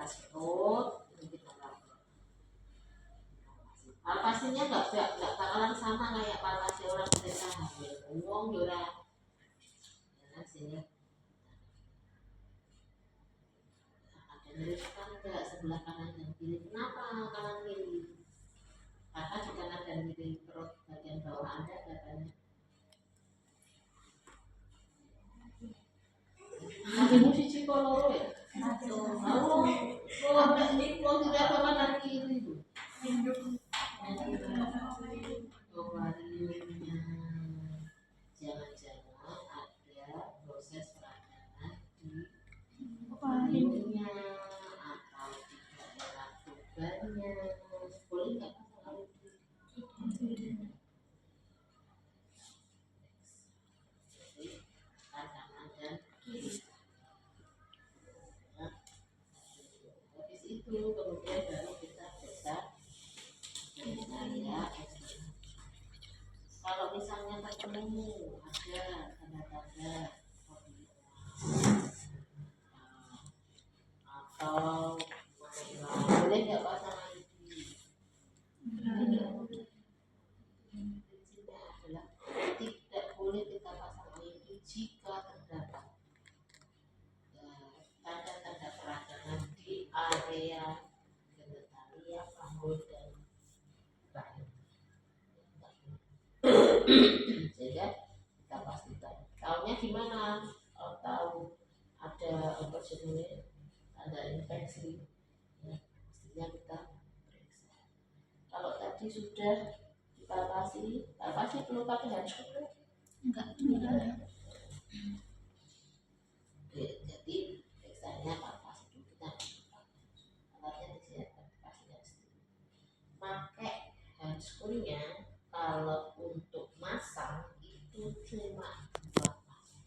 atas perut, ini kita lakukan. Palpasinya nggak bakalan sama kayak palpasi orang sedang hamil. Ngomong yura, ya sini. Ada nyeri kan enggak sebelah kanan dan kiri. Kenapa kanan kiri? Karena di kanan dan kiri perut bagian bawah Anda katanya. Kamu si Cikoloro ya? Oh, ini kok tidak apa kanan kiri bu? Ovariumnya, jangan-jangan ada proses peradangan di ovariumnya atau di daerah tubannya. Boleh nggak kalau jadi kanan dan kiri. Habis itu kemudian baru kita periksa ya. Kalau misalnya ketemu ada tanda-tanda atau boleh nggak pasang ID? Prinsipnya adalah tidak boleh kita pasang ID jika terdapat tanda-tanda peradangan di area genitalia, rambut dan rahim. Sehingga kita pastikan. Tahunya gimana? Kalau tahu ada opportunity, ada infeksi, ya, pastinya kita periksa. Kalau tadi sudah dipalpasi, palpasi perlu pakai handscope? Enggak. Jadi periksanya palpasi dulu, kita alatnya disiapkan, dikasih pakai handscope-nya. Kalau untuk masang itu cuma 2 pasang.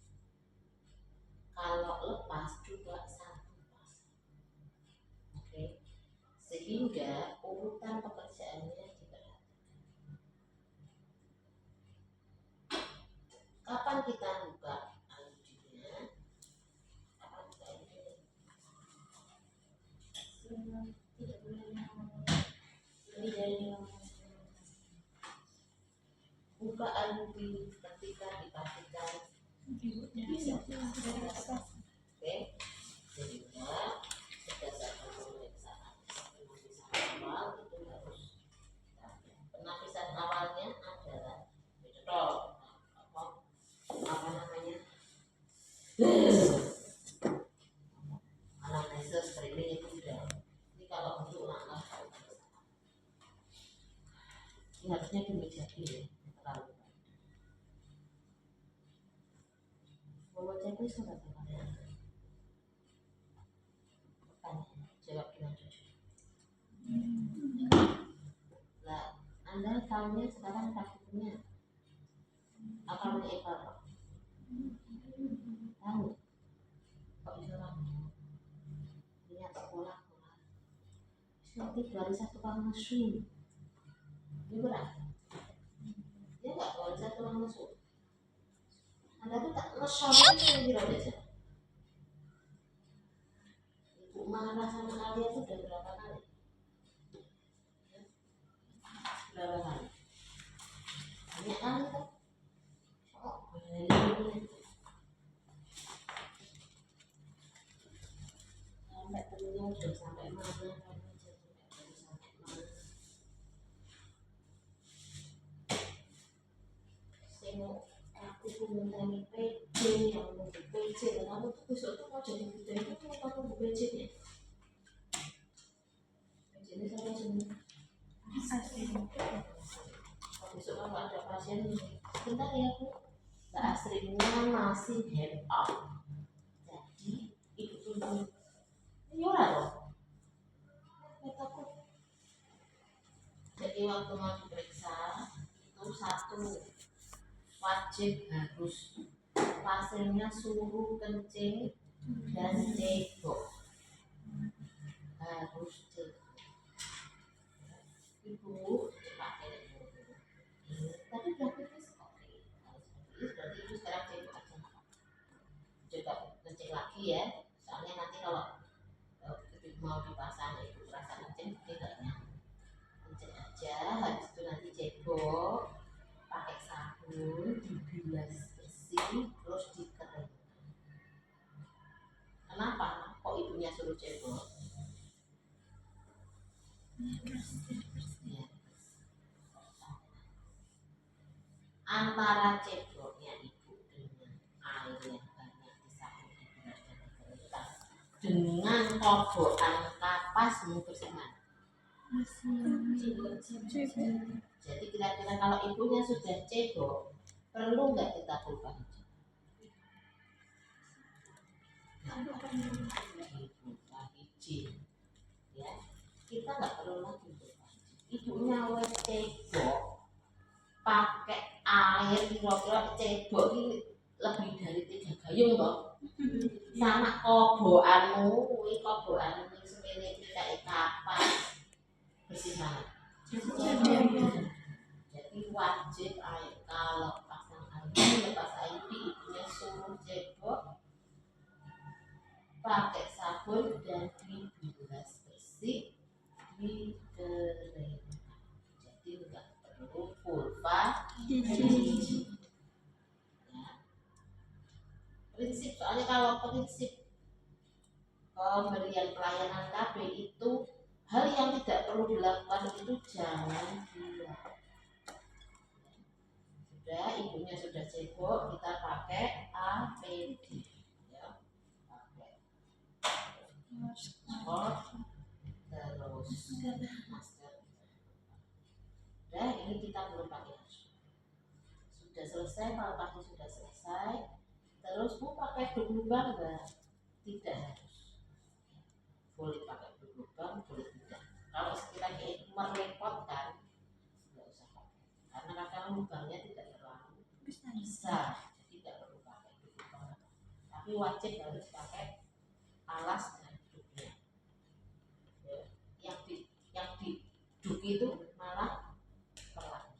Kalau lepas juga 1 pasang. Oke. Sehingga urutan pekerjaannya diperhatikan. Kapan kita buka ID-nya? Kapan buka ID-nya? Tidak boleh lebih dari buka ID ketika dipastikan bisa. Oke, sehingga berdasarkan pemeriksaan awal itu harus penapisan awalnya adalah betul apa namanya anamnesis screening itu sudah. Ini kalau untuk langkah ini harusnya dimejaki ya. Mau cek sudah berapa? Jawab dengan jujur. Nah, Anda tahunya sekarang takutnya apa mengevaluasi? Tahu? Kok bisa tahu? Lihat sekolah. Seperti dari satu orang musuh. Ini berat. Dia nggak dari satu orang musuh. Anda tuh tak ngesolnya kira aja. Ibu marah sama kalian tuh udah berapa kali? Berapa kali? Banyak kali kan? Oh, ini. Sampai temennya udah sampai mana kan? Aku mengenai PJ yang mau PJ dan kamu tuh besok tuh mau jadi budaya itu mau kamu PJ nya PJ ini saya semua besok kalau ada pasien sebentar ya Bu, Mbak Asrinya masih head up jadi ibu tunggu ini ora loh jadi waktu mau diperiksa itu 1 wajib harus pasiennya suruh kencing dan cebok harus cebok. Ibu pakai tapi diabetes oke. Berarti ibu sekarang cebok aja coba kencing lagi ya soalnya nanti kalau ibu mau mau dipasang ibu rasa kencing tidak nyamuk, kencing aja. Habis itu nanti cebok pakai sabun, dibilas bersih, terus dikeringkan. Kenapa kok ibunya suruh cebok? Ya. Antara ceboknya ibu dengan air yang banyak disabun dibilas dan dikeringkan dengan kobokan kapas bersihkan. Jadi kira-kira kalau ibunya sudah cebok, perlu nggak kita buka hijau? Dibuka hijau, ya. Kita nggak perlu lagi buka hijau. Ibunya wes cebok, pakai air kira-kira cebok ini lebih dari 3 gayung toh. Sama kobokanmu, kobokan ini semene kayak kapas bersih banget. Jadi wajib air kalau pasang air lepas air ibunya suruh cebok pakai sabun dan dibilas bersih, dikeringkan. Jadi enggak perlu pulpa hijau. Ya. Prinsip soalnya kalau prinsip pemberian pelayanan KB itu hal yang tidak perlu dilakukan itu jangan dilakukan. Sudah ibunya sudah cebok, kita pakai APD, ya, pakai masker, terus masker. Sudah ini kita belum pakai masker. Sudah selesai, kalau kaki sudah selesai, terus mau pakai lubang enggak? Tidak harus. Boleh pakai lubang, boleh tidak. Kalau sekiranya itu merepotkan, nggak usah pakai. Karena kadang lubangnya tidak terlalu besar, jadi tidak perlu pakai lubang. Tapi wajib harus pakai alas dan duknya. Yang diduk itu malah pelan,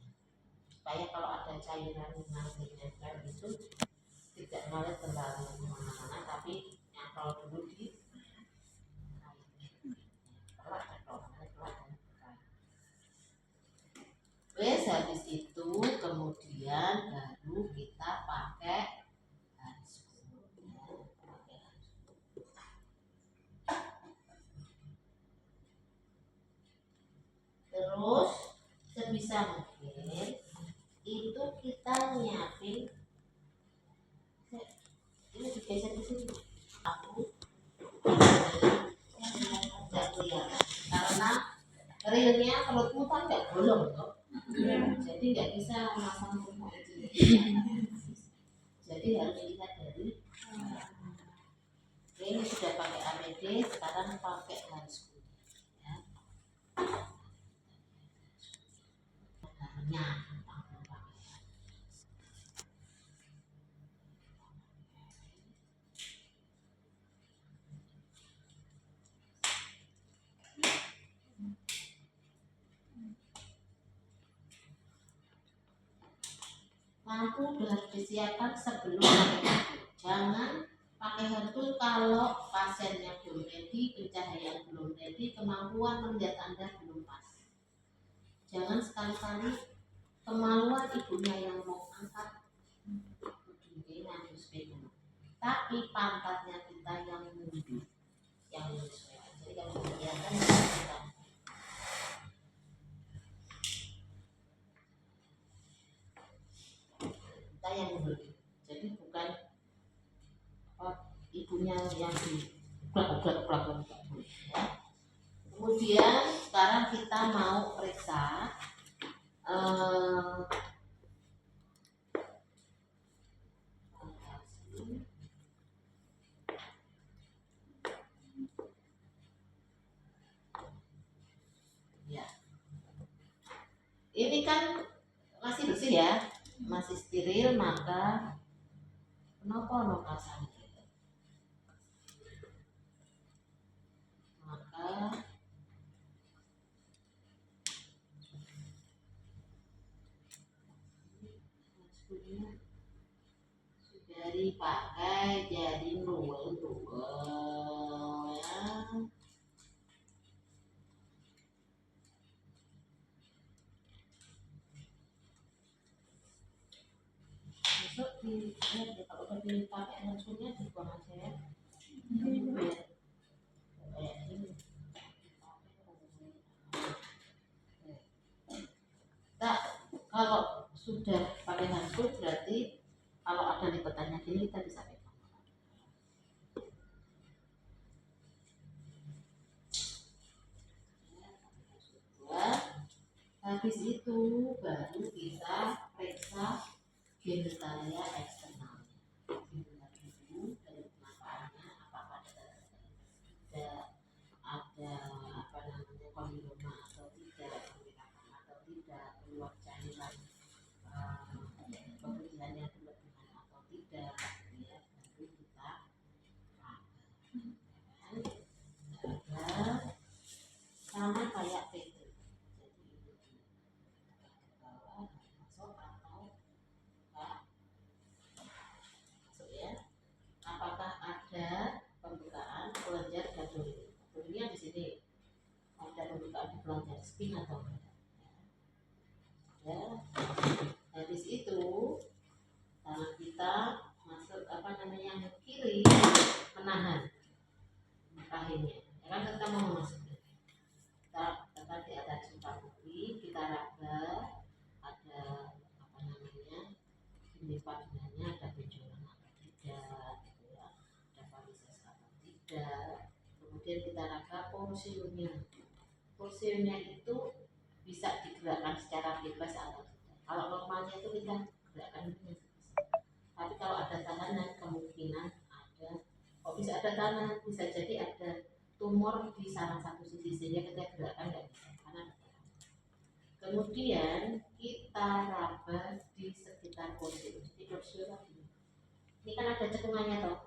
supaya kalau ada cairan nanti nempel itu tidak malah terlalu kemana-mana, tapi nyantol dulu di wes. Habis itu kemudian baru kita pakai handscoon. Terus sebisa mungkin itu kita nyiapin ini digeser di sini. Aku nggak kelihatan karena realnya perutmu kan nggak bolong toh. Jadi nggak bisa memasang semua itu. Jadi harus dilihat dari ini sudah pakai APD, sekarang pakai handscoon. Ya. Lampu harus disiapkan sebelum pakai handphone. Jangan pakai handphone kalau pasiennya belum ready, pencahayaan belum ready, kemampuan melihat Anda belum pas. Jangan sekali-kali kemauan ibunya yang mau angkat tapi pantatnya kita yang mundur, yang menyesuaikan. Jadi kalau kelihatan kita yang mundur. Jadi bukan ibunya yang di belakang. Ya. Kemudian sekarang kita mau periksa ya. Ini kan masih bersih ya, masih steril, maka kenapa no pasang gitu? Maka sudah dipakai jadi rule ya. ya kalau udah dipakai handsfree-nya dibuang aja ya. Kayak gini. Nah, kalau sudah pakai handsfree berarti kalau ada lipatannya gini kita bisa pegang. Habis itu baru kita periksa genitalia eksternal. Itu dari penampakannya apakah ada apa namanya kondiloma atau tidak, pemirakan atau tidak, keluar cairan pemutihan yang berlebihan atau tidak, ya baru kita ada sama kayak PT. Apakah ada pembukaan kelenjar gadolinium? Gadolinium di sini ada pembukaan di kelenjar spin atau tidak? Ya. Habis itu tangan kita masuk apa namanya yang kiri menahan rahimnya. Ya kan kita mau masuk. Kita tadi ada jumpa kiri, kita raba, ada apa namanya lipatannya, ada benjolan atau tidak. Tidak, kemudian kita raba porsiumnya. Porsiumnya itu bisa digerakkan secara bebas atau tidak. Kalau normalnya itu kita gerakkan ini. Tapi kalau ada tahanan kemungkinan ada, kok bisa ada tahanan, bisa jadi ada tumor di salah satu sisi sehingga kita gerakkan nggak bisa karena ada tahanan. Kemudian kita raba di sekitar porsium. Jadi porsium ini kan ada cekungannya toh.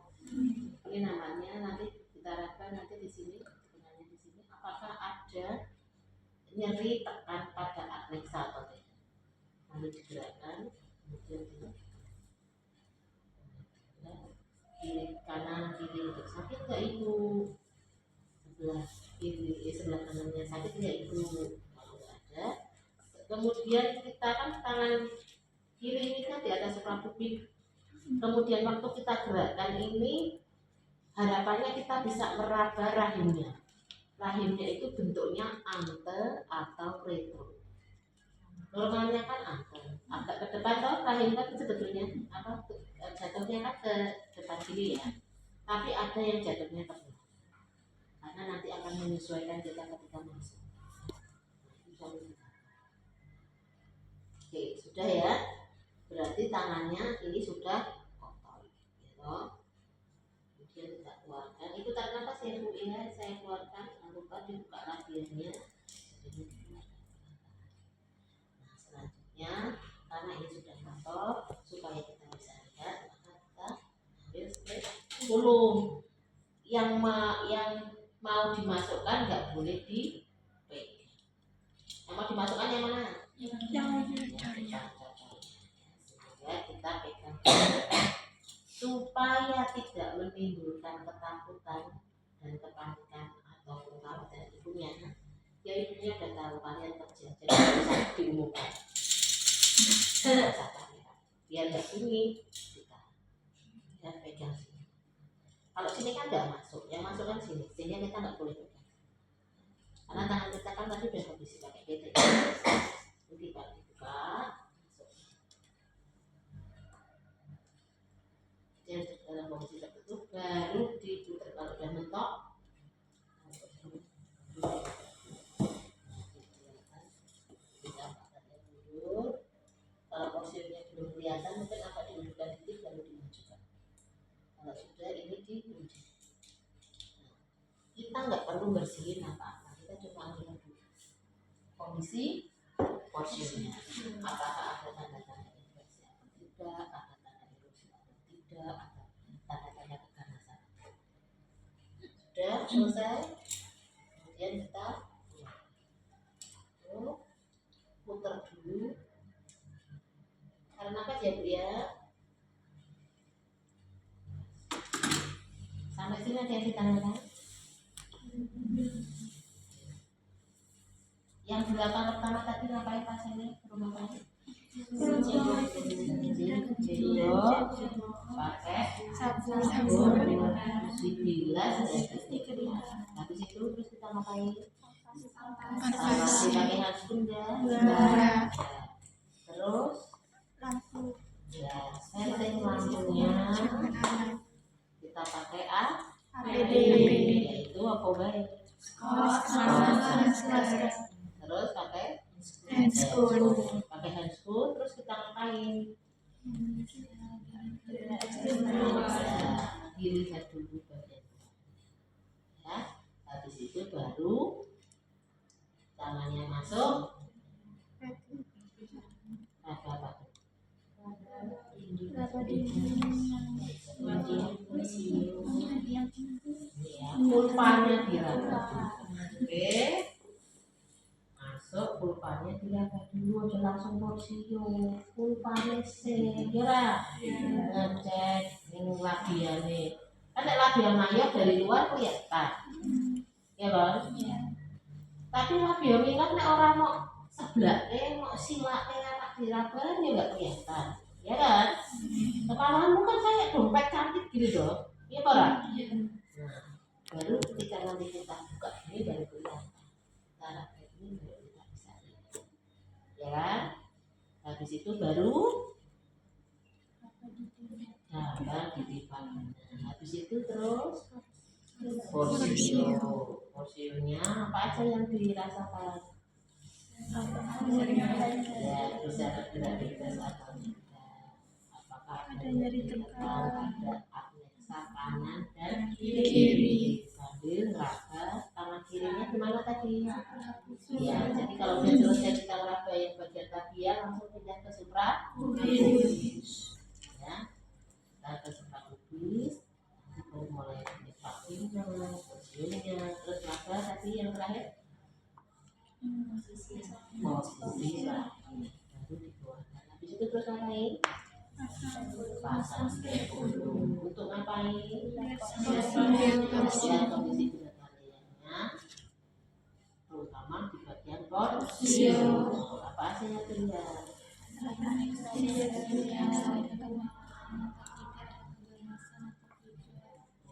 Ini namanya nanti kita raba nanti di sini cekungannya di sini apakah ada nyeri tekan pada adnexa atau tidak. Lalu digerakkan kemudian kiri kanan kiri sakit nggak ibu sebelah kiri sebelah kanannya sakit nggak ibu kalau nggak ada. Kemudian kita kan tangan kiri ini kan di atas suprapubik. Kemudian waktu kita gerakkan ini harapannya kita bisa meraba rahimnya. Rahimnya itu bentuknya ante atau retro. Normalnya kan ante, agak ke depan toh rahim kan sebetulnya apa jatuhnya kan ke depan kiri ya. Tapi ada yang jatuhnya ke belakang. Karena nanti akan menyesuaikan kita ketika masuk. Oke, sudah ya. Berarti tangannya ini sudah kotor, gitu. Kemudian kita keluarkan. Itu tarik nafas ya Bu ya. Saya keluarkan. Jangan lupa dibuka labiannya. Nah selanjutnya karena ini sudah kotor, supaya kita bisa lihat, maka kita ambil spray pulung. Yang mau dimasukkan nggak boleh dipegang. Yang mau dimasukkan yang mana? Ya, kita pegang supaya tidak menimbulkan ketakutan dan kepanikan atau kekhawatiran ibunya. Ya ibunya udah tahu kalian kerja, jadi bisa diumumkan. Biar nggak bunyi, kita ya pegang sini. Kalau sini kan nggak masuk, yang masuk kan sini, sehingga kita nggak boleh pegang. Karena tangan kita kan tadi udah habis pakai PT. Jadi kalau dibuka, yang dalam posisi tertutup baru diputar. Kalau udah mentok kalau porsinya belum kelihatan mungkin apa diundurkan dikit baru dimajukan. Kalau sudah ini dikunci. Kita nggak perlu bersihin apa-apa, kita cuma lihat dulu kondisi porsinya apakah ada tanda-tanda infeksi atau tidak, ada tanda erosi atau tidak, ada tanda-tanda keganasan. Sudah selesai, kemudian kita putar dulu. Karena apa ya Bu ya? Sampai sini ada yang ditanyakan? Yang belakang pertama tadi ngapain pasiennya? Rumah sakit? pakai sabun, dibilas habis itu terus kita ngapain? Panas. Pakai handphone Enggak. terus Lampu. ya setting lampunya kita pakai APD. yaitu apa baik terus pakai handscoon terus kita ngapain? Dilihat dulu bagian ya, habis itu baru tangannya masuk apa pulpanya diraba oke masuk pulpanya diraba dulu aja langsung porsiyo pulpanya segera ngecek ini labiannya kan labian mayat dari luar kelihatan ya kan tapi labian minat nek orang mau sebelah mau silak anak diraba ya nggak kelihatan ya kan kepalamu kan kayak dompet cantik gitu dong iya pak nah baru ketika nanti kita buka ini baru kelihatan cara ini baru kita bisa lihat ya kan habis itu baru gambar ditipan habis itu terus porsinya apa aja yang dirasakan ya bisa berbeda atau tidak apakah ada nyeri tekan ada apnea kanan dan kiri sambil ngeraba tangan kirinya gimana tadi ya jadi kalau udah selesai kita ngeraba yang bagian tabia langsung pindah ke suprapubis ya kita ke suprapubis baru mulai vaksinnya porsinya terus ngeraba tapi yang terakhir posisi lagi baru dikeluarkan habis itu terus ngapain? Pasang untuk ngapain? Lihat kondisi berat badannya terutama di bagian porsiyo apa aja yang terlihat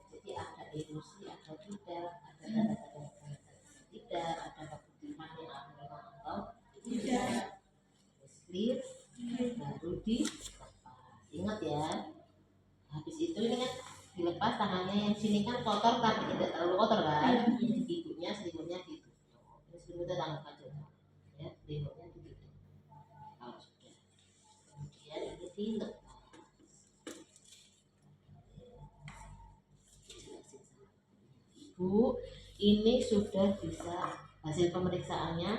jadi ada ilusi ada tidak ada tanda-tanda tidak ada keputihan yang ada atau tidak clear baru dilepas ingat ya habis itu ini kan dilepas tangannya yang sini kan kotor tapi tidak terlalu kotor kan ibunya selimutnya ditutup ini selimutnya tanggung aja ya selimutnya ditutup kalau sudah kemudian ini dilepas ibu ini sudah bisa hasil pemeriksaannya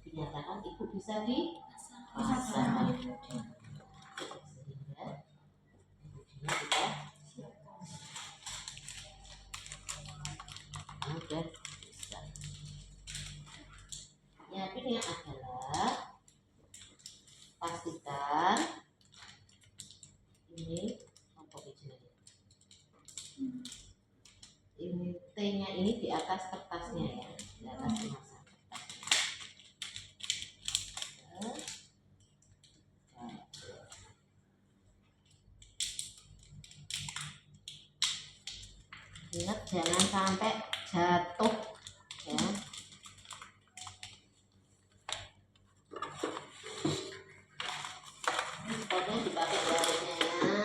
dinyatakan ibu bisa dipasang sehingga ibunya sudah bisa ya ini adalah pastikan ini apa bijinya ini T-nya ini di atas kertasnya ya di atas kemasan ingat jangan sampai jatuh ya ini spotnya dipakai garisnya ya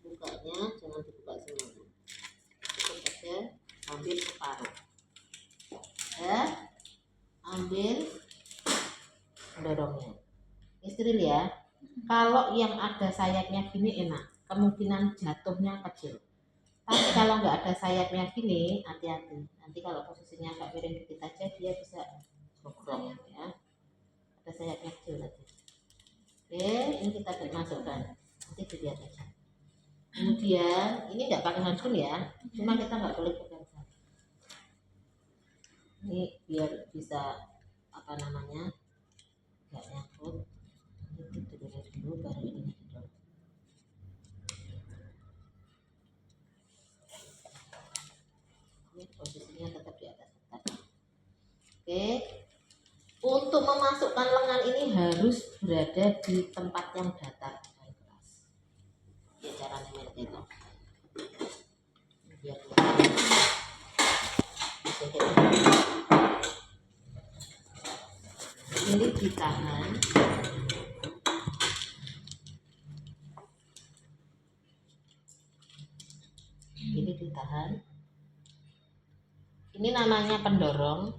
bukanya jangan dibuka semuanya cukup aja ambil separuh ya ambil dorongnya istril ya kalau yang ada sayapnya gini enak kemungkinan jatuhnya kecil tapi kalau nggak ada sayapnya gini hati-hati nanti kalau posisinya agak miring dikit aja dia bisa jogrok ya ada sayapnya kecil tadi oke ini kita masukkan nanti dilihat aja kemudian ini nggak pakai handphone ya cuma kita nggak boleh pegang ini biar bisa apa namanya nggak nyangkut itu dulu baru ini didorong ini posisinya tetap di atas kertas oke harus berada di tempat yang datar dan keras. Ya cara memet itu. Biar ini ditahan. Ini ditahan. Ini namanya pendorong.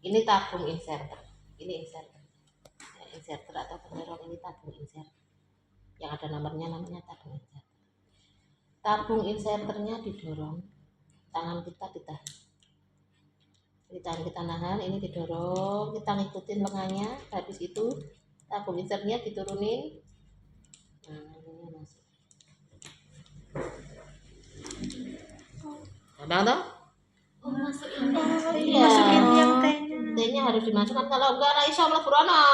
Ini tabung inserter. Ini inserter. Ya, inserter atau pendorong, ini tabung inserter. Yang ada nomornya namanya tabung inserter. Tabung inserternya didorong, tangan kita ditahan. Jadi tangan kita nahan, ini didorong, kita ngikutin lengannya. Habis itu tabung inserternya diturunin. Nah, ini masuk. Gampang toh? Iya. Masukin yang T-nya. T-nya harus dimasukkan, kalau enggak ra iso mlebu rono.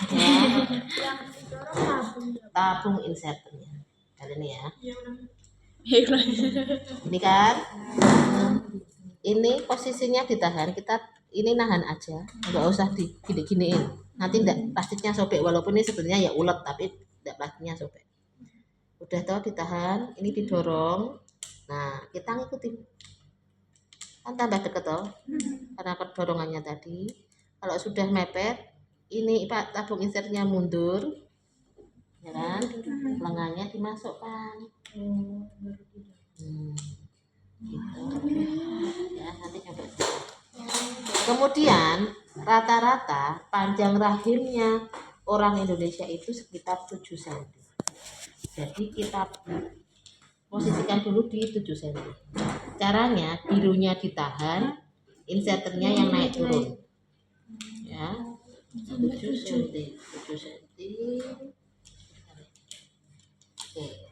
Ya. Yang didorong Tabung inserternya. Kali ini ya. Iya. Ini kan. Ini posisinya ditahan, kita ini nahan aja, enggak usah digini-giniin. Nanti enggak plastiknya sobek, walaupun ini sebenarnya ya ulet tapi enggak plastiknya sobek. Udah tahu ditahan, ini didorong. Nah, kita ngikutin. Kan tambah deket toh, karena dorongannya tadi. Kalau sudah mepet, ini Pak tabung insertnya mundur, ya kan? Lengannya dimasukkan. Gitu. Ya, nanti coba. Kemudian rata-rata panjang rahimnya orang Indonesia itu sekitar 7 cm. Jadi kita posisikan dulu di 7 cm. Caranya birunya ditahan, inserternya yang naik turun. Ya. 7 cm. 7 cm. Oke.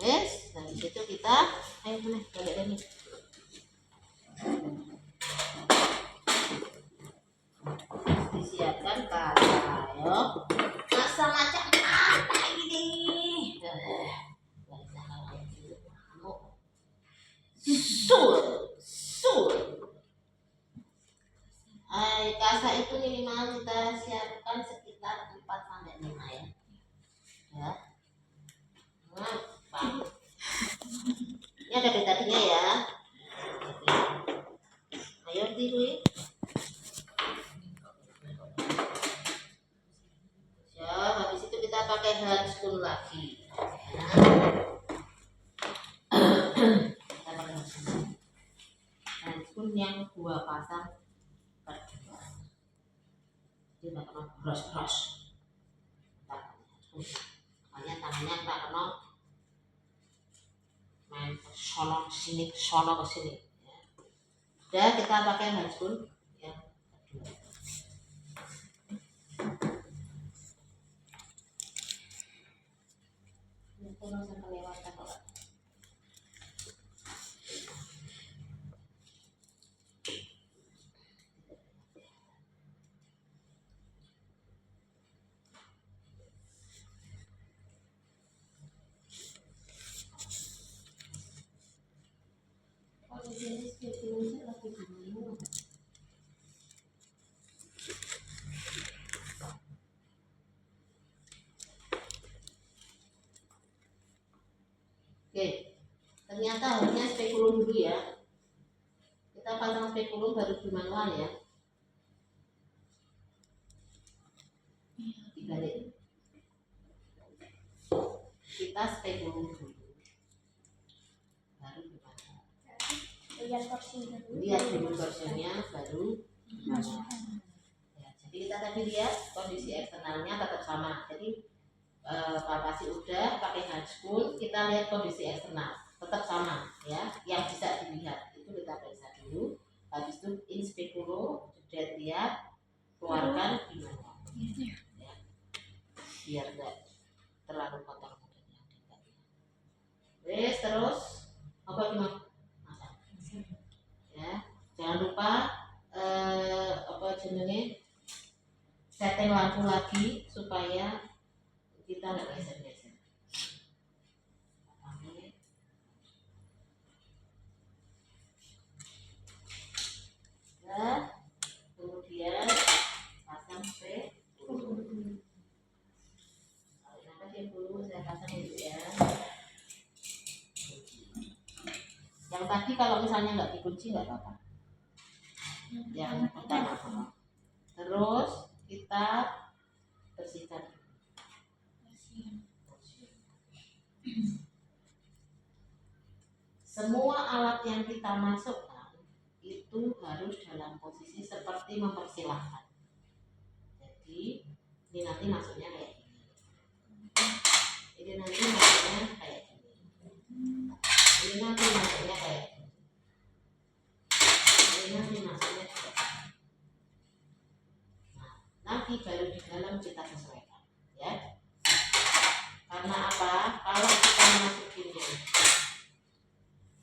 Wes, dari situ kita ayo mana balik lagi. Disiapkan kata, yo. Masa macam apa ini? Sul. Kasa itu minimal kita siapkan sekitar 4 sampai 5 ya. Ya. Nah, ini ada betadinnya ya. Ayo tiru. Ya, habis itu kita pakai handscoon lagi. Kita pakai handscoon yang 2 pasang per 2. Jadi nggak kena bros. Makanya tangannya nggak kena main sono ke sini. Ya. Udah kita pakai handscoon yang kedua. Oke, ternyata harusnya spekulum dulu ya. Kita pasang spekulum baru di manual ya. Dibalik. Kita spekulum dulu. Baru di manual. Lihat dulu torsinya baru manual. Ya, jadi kita tadi lihat kondisi eksternalnya tetap sama. Jadi palpasi udah pakai handscoon, kita lihat kondisi eksternal tetap sama ya, yang bisa dilihat itu kita periksa dulu. Habis itu in speculo sudah lihat, keluarkan di manual ya, biar enggak terlalu kotor modelnya. Wes, terus apa gimana ya, jangan lupa apa jenenge setting lampu lagi supaya kita nggak geser-geser. Nah, kemudian pasang kalau misalnya nggak dikunci nggak apa-apa. Yang pertama. Terus kita bersihkan. Semua alat yang kita masukkan itu harus dalam posisi seperti mempersilahkan. Jadi ini nanti masuknya kayak gini. Ini nanti masuknya kayak gini. Ini nanti masuknya kayak gini. Ini nanti masuknya kayak gini. Nah, nanti baru di dalam kita sesuaikan, ya. Karena apa? Kalau kita masukin ini,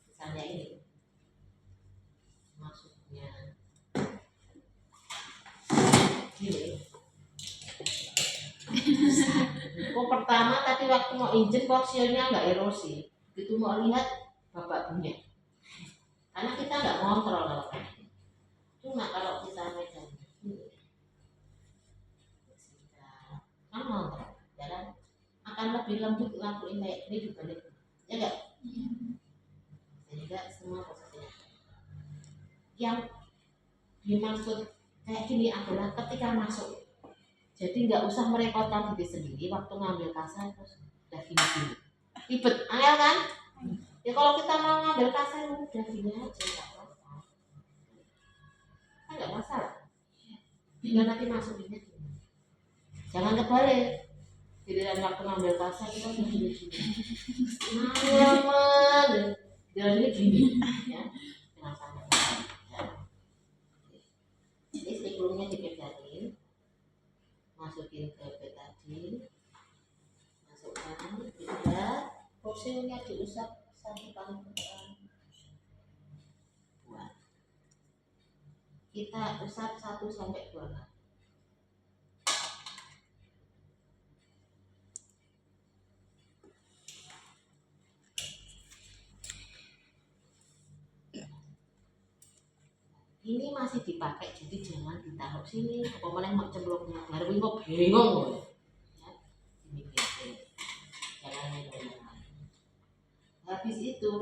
misalnya ini, masuknya gini. Kok pertama tadi waktu mau injek porsinya nggak erosi, itu mau lihat bapak punya. Karena kita nggak ngontrol kalau kayak gitu. Cuma kalau kita megang ini, kan ngontrol, ya kan? Akan lebih lembut lakuin kayak ini dibanding, ya nggak? Sehingga semua prosesnya. Yang dimaksud kayak gini adalah ketika masuk. Jadi nggak usah merepotkan diri sendiri waktu ngambil kasa terus udah gini-gini. Ribet, angel kan? Ya kalau kita mau ngambil kasa udah gini aja nggak apa-apa. Kan nggak masalah. Tinggal nanti masukinnya gini. Jangan kebalik. Giliran waktu ngambil kasa kita udah gini-gini. Nyaman. Giliran ini gini, ya. Jangan sampai. Ya. Jadi stikulumnya dipegangin. Masukin ke betadin, masukkan, udah porsinya diusap sampai paling besar. Buat kita usap 1-2 kali. Ini masih dipakai, jadi jangan ditaruh sini. Apa mana mau cemplungnya? Baru kok bingung, ya. Ini gitu. Jangan main-main. Habis itu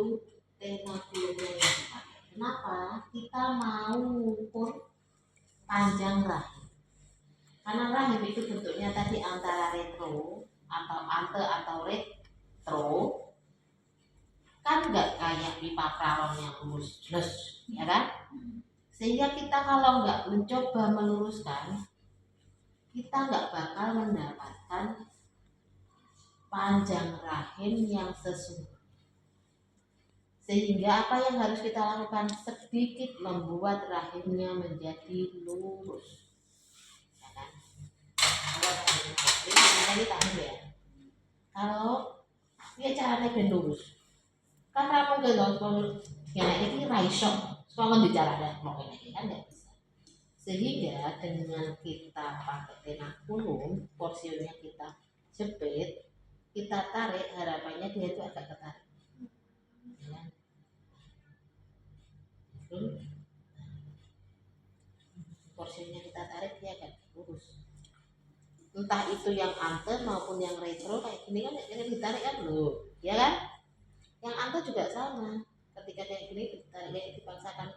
tenakulumnya yang dipakai. Kenapa? Kita mau ukur panjang rahim. Karena rahim itu bentuknya tadi antara retro atau ante atau retro, kan nggak kayak pipa pralon yang lurus, ya kan? Sehingga kita kalau nggak mencoba meluruskan, kita nggak bakal mendapatkan panjang rahim yang sesungguhnya. Sehingga apa yang harus kita lakukan? Sedikit membuat rahimnya menjadi lurus. Ya kan? Kalau dia caranya ben lurus, kan ramu ke dokter yang ini raisok. Soalnya bicara ada mau ini kan nggak bisa. Sehingga dengan kita pakai tenakulum, porsinya kita jepit, kita tarik, harapannya dia itu agak ketarik. Ya. Porsinya kita tarik dia akan lurus. Entah itu yang ante maupun yang retro kayak gini kan yang ditarik kan loh, ya kan? Yang ante juga sama. Ketika kayak gini ditarik dipaksakan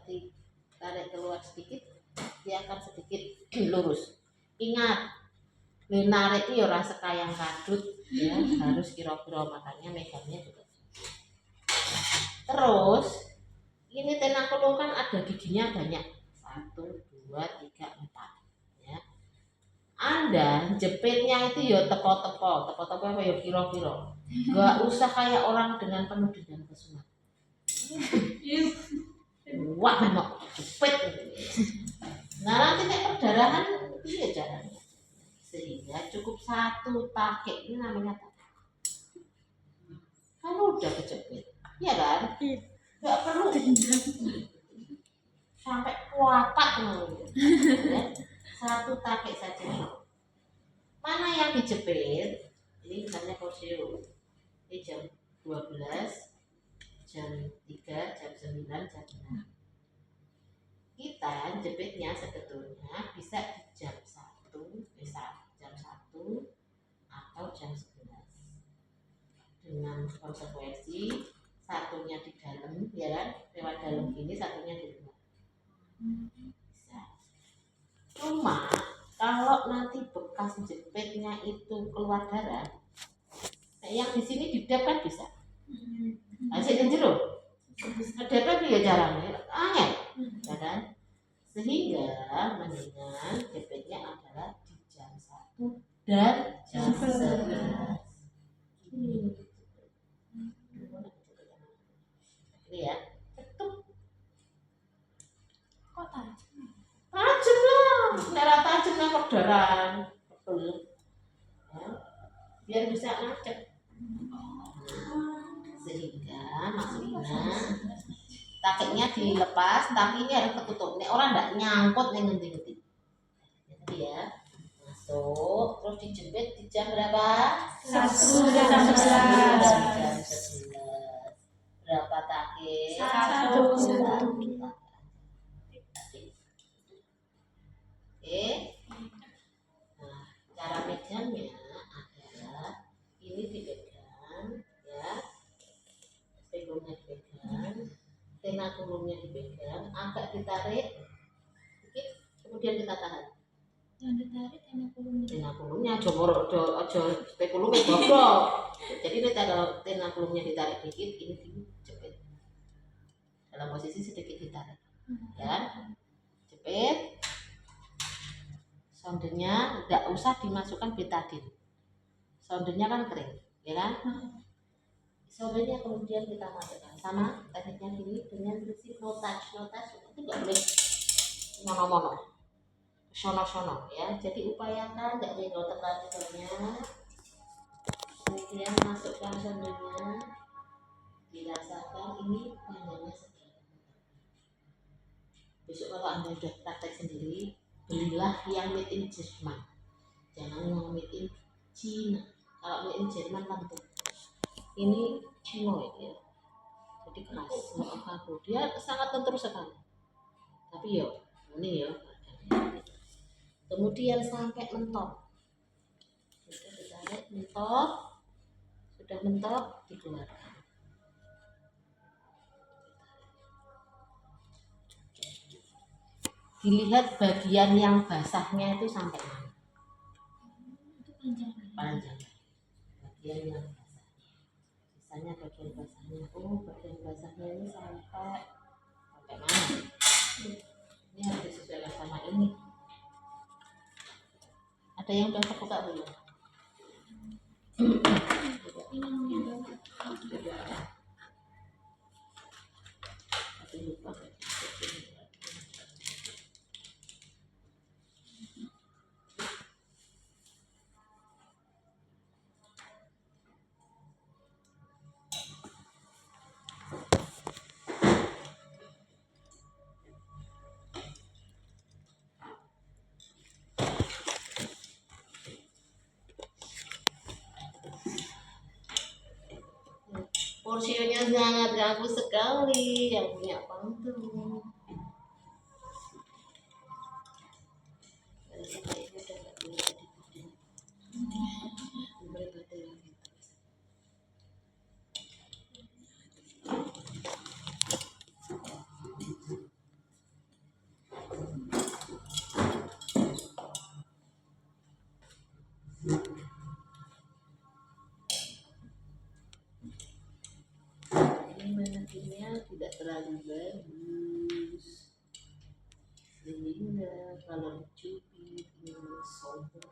ditarik keluar sedikit, dia akan sedikit lurus. Ingat, menarik itu ya rasa kayang kadut, ya harus kira-kira, makanya megangnya juga. Terus ini tenakulum kan ada giginya banyak, 1, 2, 3, 4, ya. Anda jepitnya itu ya tepo-tepo apa ya kira-kira. Gak usah kayak orang dengan penuh dengan kesunat. Wah, memang jepit. Nah, nanti kayak perdarahan itu ya caranya. Sehingga cukup 1 takik, ini namanya takik. Kan udah kejepit, ya kan? Gak perlu sampai kuapak ya. 1 takik saja. Mana yang dijepit? Ini misalnya posio. Ini jam 12, jam 3, jam 9, jam 6. Kita jepitnya sebetulnya bisa di jam 1, bisa jam 1 atau jam 11. Dengan konsekuensi satunya di dalam, ya kan, lewat dalam gini, satunya di luar. Bisa. Cuma kalau nanti bekas jepitnya itu keluar darah, nah yang di sini didap kan bisa. Hasil jero. Dap ya caranya angin, ya kan? Sehingga mendingan jepitnya adalah di jam 1 dan jam 11. Ini ya, ketuk. Kok tajam? Tajam lah, darah tajam lah perdaraan, betul. Ya, biar bisa ngacak. Sehingga maksudnya takiknya dilepas, tapi ini harus ketutup. Ini orang nggak nyangkut nih ngendi-ngendi. Jadi ya, masuk, terus dijepit di jam berapa? 1 dan 11. Jam 11. Berapa takik? 1. Oke. Nah, cara megangnya adalah ini dipegang, ya, spegulnya dipegang, tena kulumnya dipegang, agak ditarik, sedikit, kemudian kita tahan. Yang ditarik Tena kulumnya ojo spekulumnya bobrok. Jadi ini kalau tena kulumnya ditarik dikit, ini dijepit dalam posisi sedikit ditarik, ya, jepit. Sondenya tidak usah dimasukkan betadin, sondenya kan kering, ya kan? Sondenya kemudian kita masukkan, sama tekniknya gini, dengan prinsip no touch itu nggak boleh mono-mono, sono-sono, ya. Jadi upayakan nggak nyenggol tekan banyak, kemudian masukkan sondenya, dirasakan ini panjangnya seberapa. Besok kalau anda sudah praktek sendiri, belilah yang made in Jerman, jangan yang made in Cina. Kalau made in Jerman tentu ini Cino ya, jadi keras, nggak kaku, dia sangat lentur sekali. Tapi yo ini yo, kemudian sampai mentok, sudah ditarik mentok, sudah mentok dikeluarkan. Dilihat bagian yang basahnya itu sampai mana. Panjang. Bagian yang basahnya. Misalnya bagian basahnya, bagian basahnya ini sampai mana? Ini harus disesuaikan sama ini. Ada yang udah terbuka belum? Tapi lupa. Porsinya sangat bagus sekali yang punya pantun. Manajernya tidak terlalu bagus, sehingga kalau dicubit ini sobek.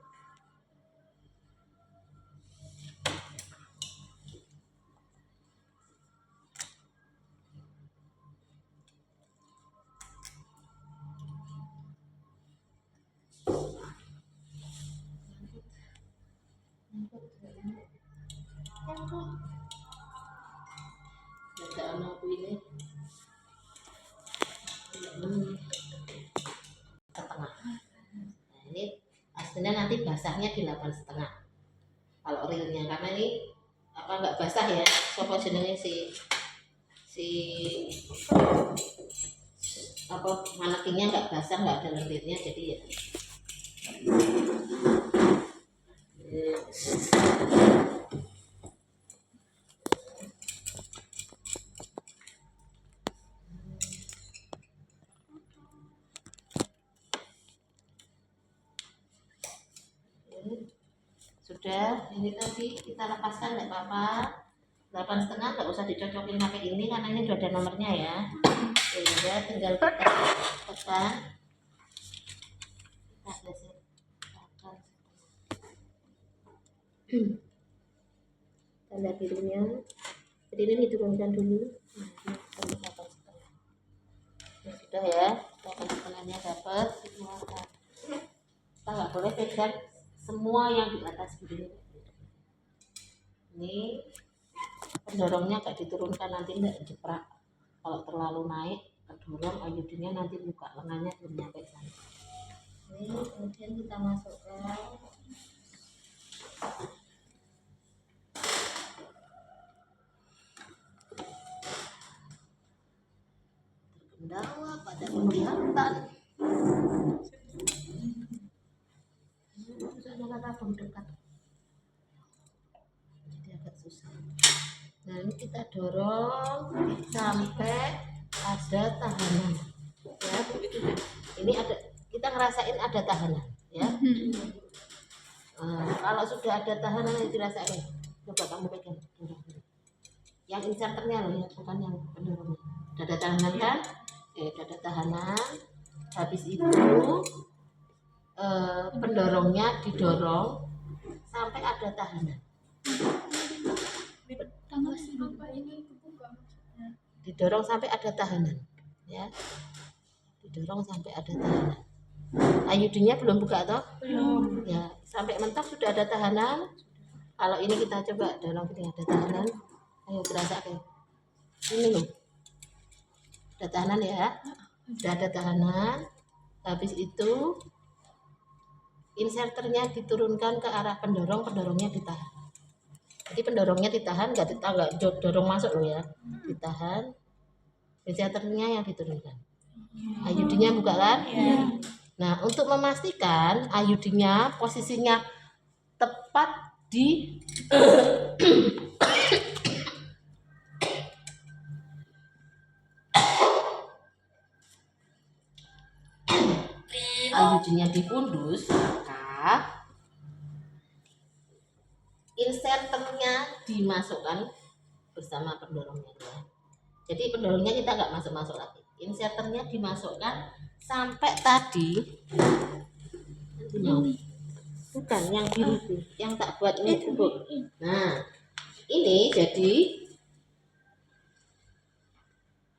Jaga anakku ini setengah. Nah ini aslinya nanti basahnya di 8,5 kalau realnya, karena ini apa nggak basah ya, sopo jenenge si apa manekinnya nggak basah, nggak ada lendirnya, jadi ya Sudah, ini tadi kita lepaskan nggak apa-apa. 8,5 nggak usah dicocokin pakai ini karena ini sudah ada nomornya ya. Udah tinggal kita tekan. Kita geser 8,5. Tanda birunya. Jadi ini diturunkan dulu. Sampai 8,5. Ya, sudah ya, 8,5-nya dapat. Kita nggak boleh pegang semua yang di atas begini. Ini pendorongnya agak diturunkan, nanti tidak jeprak. Kalau terlalu naik kedorong ayudinya nanti buka lengannya belum nyampe sana. Ini kemudian kita masukkan terkendala pada penglihatan. Susah tabung dekat, jadi agak susah. Nah ini kita dorong sampai ada tahanan ya. Ini ada, kita ngerasain ada tahanan ya. Kalau sudah ada tahanan yang dirasain, coba kamu pegang yang inserternya loh ya, bukan yang pendorongnya. Udah ada tahanan kan? Udah ada tahanan. Habis itu pendorongnya didorong sampai ada tahanan. Didorong sampai ada tahanan ya, didorong sampai ada tahanan. Ayudinya belum buka toh? Belum ya, sampai mentok sudah ada tahanan. Kalau ini kita coba dorong, ini ada tahanan. Ayo berasa kayak ini loh, ada tahanan ya, sudah ada tahanan. Habis itu inserternya diturunkan ke arah pendorong, pendorongnya ditahan. Jadi pendorongnya ditahan, nggak dorong masuk loh ya, ditahan. Inserternya yang diturunkan. Ayudinya buka kan? Ya. Nah untuk memastikan ayudinya posisinya tepat di ayudinya di pundus, maka inserternya dimasukkan bersama pendorongnya ya. Jadi pendorongnya kita nggak masuk lagi, inserternya dimasukkan sampai tadi bukan yang biru itu, yang tak buat ini bubuk. Nah ini jadi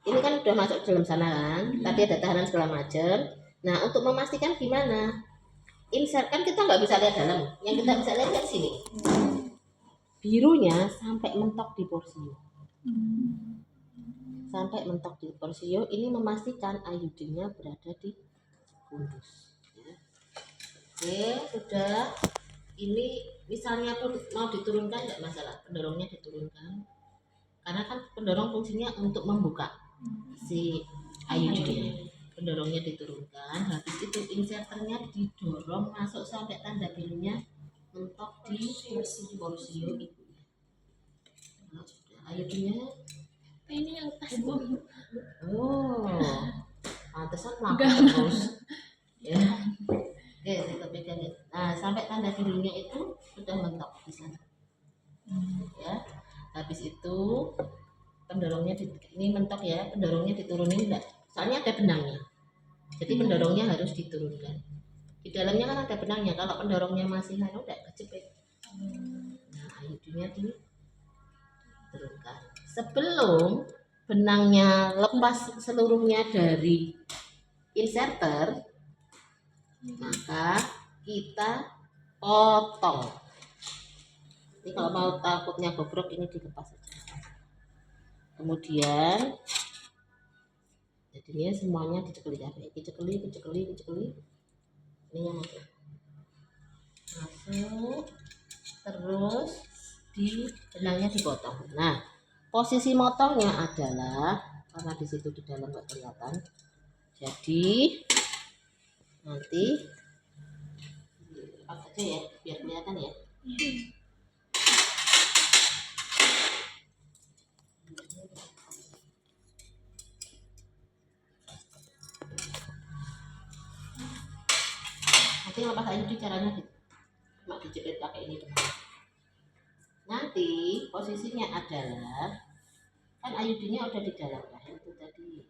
ini kan udah masuk dalam sana kan, tadi ada tahanan segala macam. Nah untuk memastikan gimana, insert kan kita nggak bisa lihat dalam, yang kita bisa lihat kan sini birunya sampai mentok di porsio. Sampai mentok di porsio, ini memastikan ayudinya berada di pundus ya. Oke sudah, ini misalnya pun mau diturunkan nggak masalah, pendorongnya diturunkan karena kan pendorong fungsinya untuk membuka si ayudinya. Pendorongnya diturunkan, habis itu inserternya didorong masuk sampai tanda birunya mentok di porsio itu. Nah, ayudinya ini yang pas Bu. Oh, pantesan kenapa terus ya. Oke, kita pegang. Nah, sampai tanda birunya itu sudah mentok di sana. Ya. Habis itu pendorongnya ini mentok ya, pendorongnya diturunin enggak? Soalnya ada benangnya. Jadi pendorongnya harus diturunkan. Di dalamnya kan ada benangnya. Kalau pendorongnya masih enggak kejepit. Nah, ayudinya diturunkan. Sebelum benangnya lepas seluruhnya dari inserter, maka kita potong. Ini kalau mau takutnya bobrok ini dilepas saja. Kemudian jadinya semuanya dicekeli ya, dicekeli. Ini yang masuk terus di benangnya dipotong. Nah posisi motongnya adalah karena di situ di dalam nggak kelihatan, jadi nanti lepas aja ya biar kelihatan ya. Nanti lepas aja di caranya gitu. Cuma dijepit pakai ini dulu. Nanti posisinya adalah kan ayudinya udah di dalam rahim itu tadi.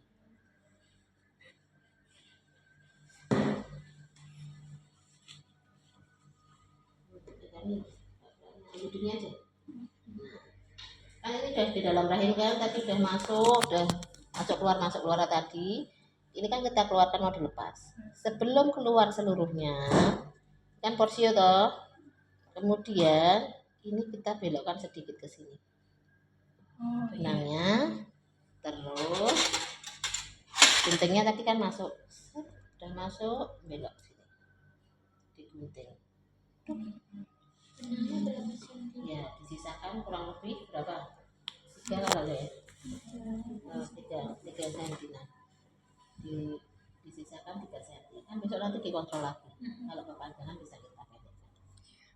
Ayudinya aja. Kan ini udah di dalam rahim kan, tadi udah masuk keluar tadi. Ini kan kita keluarkan mau dilepas. Sebelum keluar seluruhnya, kan porsio toh. Kemudian ini kita belokkan sedikit ke sini. Benangnya, terus guntingnya tadi kan masuk, udah masuk, belok sini, digunting. Ya, disisakan kurang lebih berapa? 3 kali ya. 3 cm. Disisakan 3 cm. Kan besok nanti dikontrol lagi. Kalau kepanjangan bisa kita pendekkan.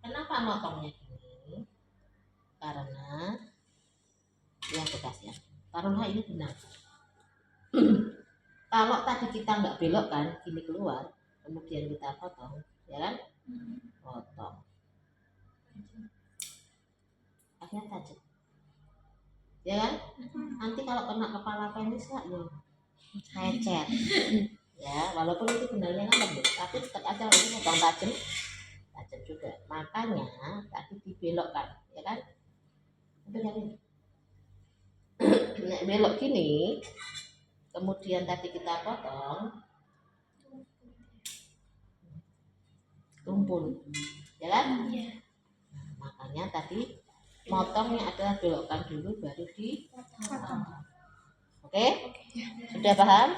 Kenapa motongnya gini? Karena yang bekasnya. Taruhlah ini benang. Kalau tadi kita nggak belok kan, gini keluar, kemudian kita potong, ya kan? Potong. Akhirnya tajam. Ya kan? Nanti kalau kena kepala penis lah, ya lecet. Ya, walaupun itu benangnya kan lembut, tapi tetap aja ini potong tajam juga. Makanya tadi dibelokkan, ya kan? Itu kan ini. Nek belok gini, kemudian tadi kita potong, tumpul, ya kan? Iya. Makanya tadi motongnya adalah belokkan dulu baru dipotong. Oke? Sudah paham?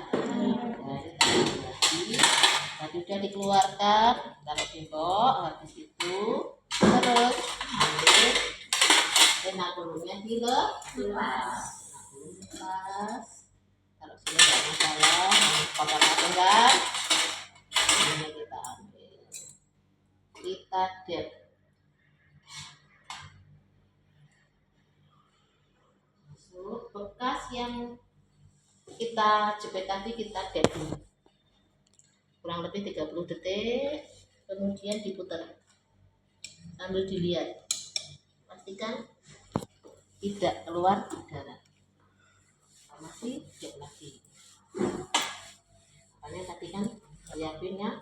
Tadi udah dikeluarkan, taruh bengkok, habis itu terus ambil penagulungnya dilepas. Taruh sini nggak masalah, kotor aja kan? Ini kita ambil, kita dep. Bekas yang kita jepit tadi kita dep dulu kurang lebih 30 detik, kemudian diputar sambil dilihat, pastikan tidak keluar darah, masih dep lagi. Makanya tadi kan yakinnya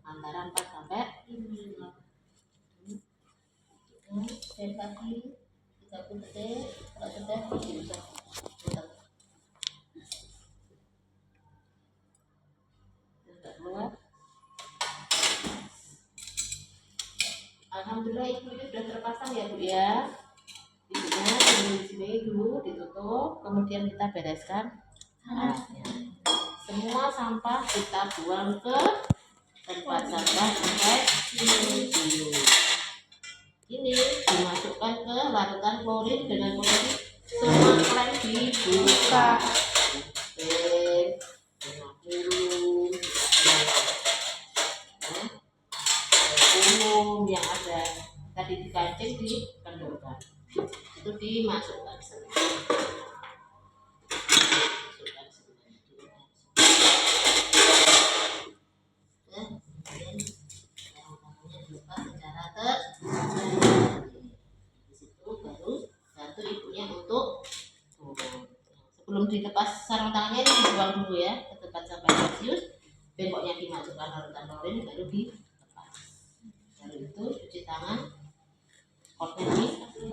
antara 4 sampai 5. Dep lagi 30 detik, kalau sudah bisa putar. Keluar. Alhamdulillah ibunya sudah terpasang ya Bu ya. Ibunya di sini dulu ditutup, kemudian kita bereskan alasnya. Semua sampah kita buang ke tempat sampah sampai dulu. Ini dimasukkan ke larutan klorin dengan kondisi semua klem dibuka. Yang ada tadi dikancing dikendorkan itu dimasukkan semua. Kemudian yang namanya dibuka secara di situ baru bantu ibunya untuk sebelum dilepas sarung tangannya ini dibuang dulu ya ke tempat sampah Tarsius, bengkoknya dimasukkan larutan klorin baru dilepas. Lalu itu cuci tangan, koordinasi,